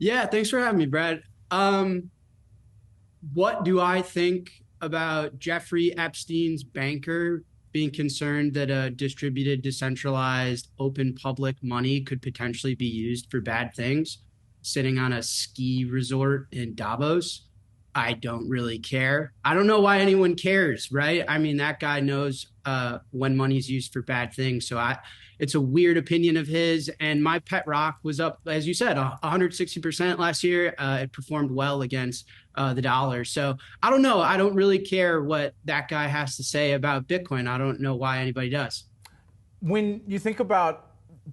Yeah, thanks for having me, Brad. What do I think about Jeffrey Epstein's banker being concerned that a distributed, decentralized, open public money could potentially be used for bad things, sitting on a ski resort in Davos? I don't really care. I don't know why anyone cares, right? I mean, that guy knows when money's used for bad things. It's a weird opinion of his. And my pet rock was up, as you said, 160% last year. It performed well against the dollar. So I don't know. I don't really care what that guy has to say about Bitcoin. I don't know why anybody does. When you think about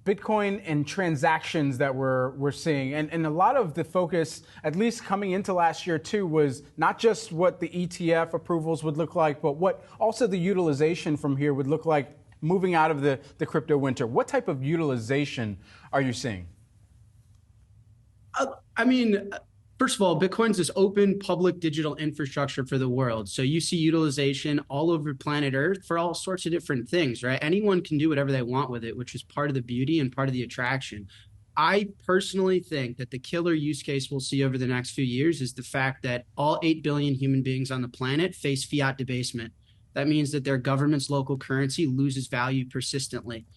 Bitcoin and transactions that we're seeing, and a lot of the focus, at least coming into last year too, was not just what the ETF approvals would look like, but what also the utilization from here would look like moving out of the crypto winter. What type of utilization are you seeing? I mean, first of all, Bitcoin's this open public digital infrastructure for the world. So you see utilization all over planet Earth for all sorts of different things, right? Anyone can do whatever they want with it, which is part of the beauty and part of the attraction. I personally think that the killer use case we'll see over the next few years is the fact that all 8 billion human beings on the planet face fiat debasement. That means that their government's local currency loses value persistently.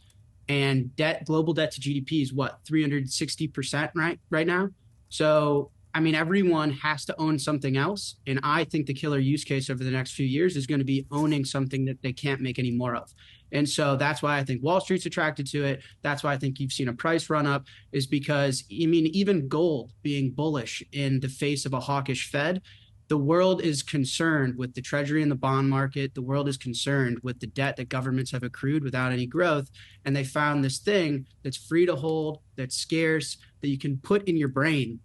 And global debt to GDP is what, 360% right now? So, I mean, everyone has to own something else. And I think the killer use case over the next few years is going to be owning something that they can't make any more of. And so that's why I think Wall Street's attracted to it. That's why I think you've seen a price run up, is because, I mean, even gold being bullish in the face of a hawkish Fed, the world is concerned with the treasury and the bond market. The world is concerned with the debt that governments have accrued without any growth. And they found this thing that's free to hold, that's scarce, that you can put in your brain.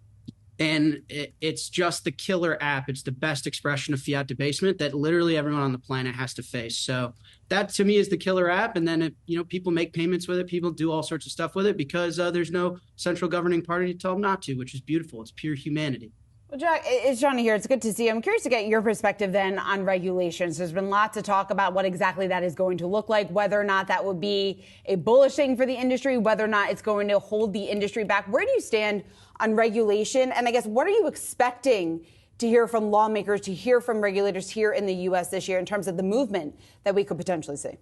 And it's just the killer app. It's the best expression of fiat debasement that literally everyone on the planet has to face. So that to me is the killer app. And then, people make payments with it. People do all sorts of stuff with it because there's no central governing party to tell them not to, which is beautiful. It's pure humanity. Well, Jack, it's Johnny here. It's good to see you. I'm curious to get your perspective then on regulations. There's been lots of talk about what exactly that is going to look like, whether or not that would be a bullish thing for the industry, whether or not it's going to hold the industry back. Where do you stand on regulation? And I guess, what are you expecting to hear from lawmakers, to hear from regulators here in the U.S. this year in terms of the movement that we could potentially see?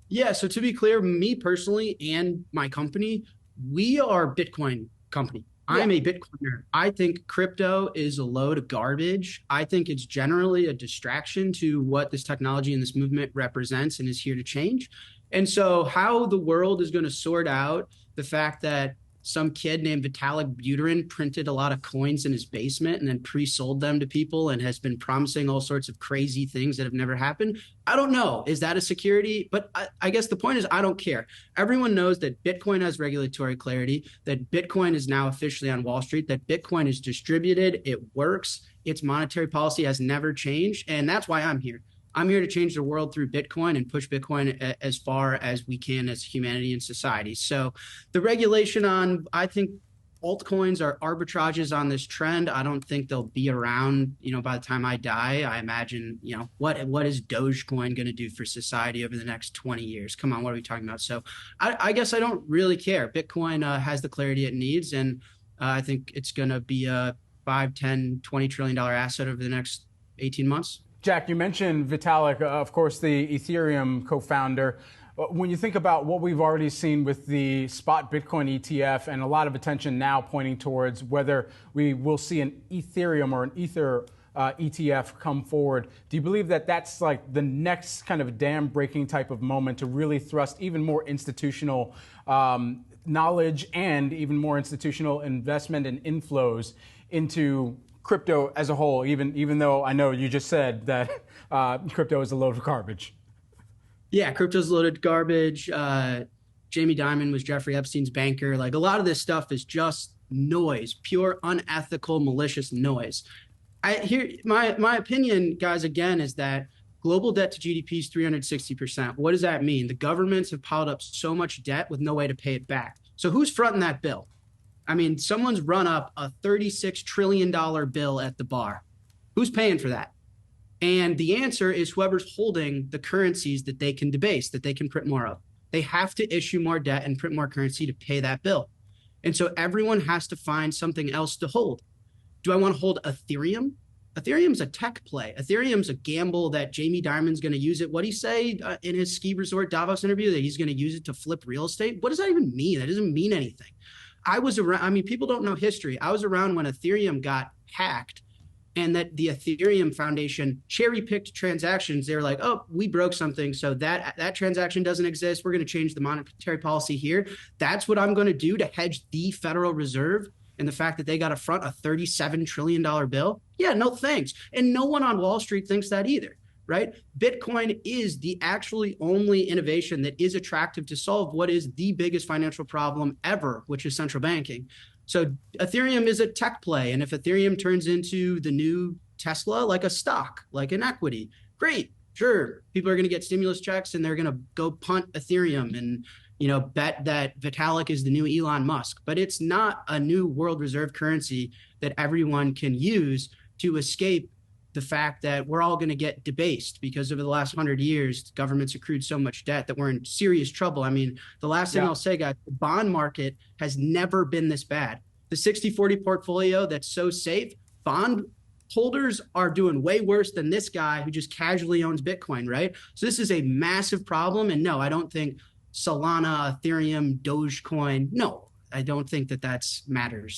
Yeah, so to be clear, me personally and my company, we are a Bitcoin company. I'm a Bitcoiner. I think crypto is a load of garbage. I think it's generally a distraction to what this technology and this movement represents and is here to change. And so how the world is going to sort out the fact that some kid named Vitalik Buterin printed a lot of coins in his basement and then pre-sold them to people and has been promising all sorts of crazy things that have never happened. I don't know. Is that a security? But I guess the point is, I don't care. Everyone knows that Bitcoin has regulatory clarity, that Bitcoin is now officially on Wall Street, that Bitcoin is distributed, it works, its monetary policy has never changed. And that's why I'm here. I'm here to change the world through Bitcoin and push Bitcoin as far as we can as humanity and society. So the regulation on, I think altcoins are arbitrages on this trend. I don't think they'll be around, by the time I die. I imagine, what is Dogecoin going to do for society over the next 20 years? Come on, what are we talking about? So I guess I don't really care. Bitcoin has the clarity it needs. And I think it's going to be a 5, 10, $20 trillion asset over the next 18 months. Jack, you mentioned Vitalik, of course, the Ethereum co-founder. When you think about what we've already seen with the spot Bitcoin ETF and a lot of attention now pointing towards whether we will see an Ethereum or an Ether ETF come forward, do you believe that that's like the next kind of dam breaking type of moment to really thrust even more institutional knowledge and even more institutional investment and inflows into crypto as a whole, even though I know you just said that crypto is a load of garbage? Yeah, crypto's loaded garbage. Jamie Dimon was Jeffrey Epstein's banker. Like, a lot of this stuff is just noise, pure unethical, malicious noise. My opinion, guys, again, is that global debt to GDP is 360%. What does that mean? The governments have piled up so much debt with no way to pay it back. So who's fronting that bill? I mean, someone's run up a $36 trillion bill at the bar. Who's paying for that? And the answer is whoever's holding the currencies that they can debase, that they can print more of. They have to issue more debt and print more currency to pay that bill. And so everyone has to find something else to hold. Do I want to hold Ethereum? Ethereum's a tech play. Ethereum's a gamble that Jamie Dimon's going to use it. What did he say in his ski resort Davos interview, that he's going to use it to flip real estate? What does that even mean? That doesn't mean anything. I was around. I mean, people don't know history. I was around when Ethereum got hacked, and that the Ethereum Foundation cherry-picked transactions. They were like, oh, we broke something, so that transaction doesn't exist. We're going to change the monetary policy here. That's what I'm going to do to hedge the Federal Reserve and the fact that they got to front a $37 trillion bill. Yeah, no thanks. And no one on Wall Street thinks that either, right? Bitcoin is the actually only innovation that is attractive to solve what is the biggest financial problem ever, which is central banking. So Ethereum is a tech play. And if Ethereum turns into the new Tesla, like a stock, like an equity, great, sure. People are going to get stimulus checks and they're going to go punt Ethereum and bet that Vitalik is the new Elon Musk. But it's not a new world reserve currency that everyone can use to escape the fact that we're all going to get debased, because over the last 100 years, governments accrued so much debt that we're in serious trouble. I mean, the last thing I'll say, guys, the bond market has never been this bad. The 60-40 portfolio that's so safe, bond holders are doing way worse than this guy who just casually owns Bitcoin, right? So this is a massive problem. And no, I don't think Solana, Ethereum, Dogecoin, no, I don't think that matters.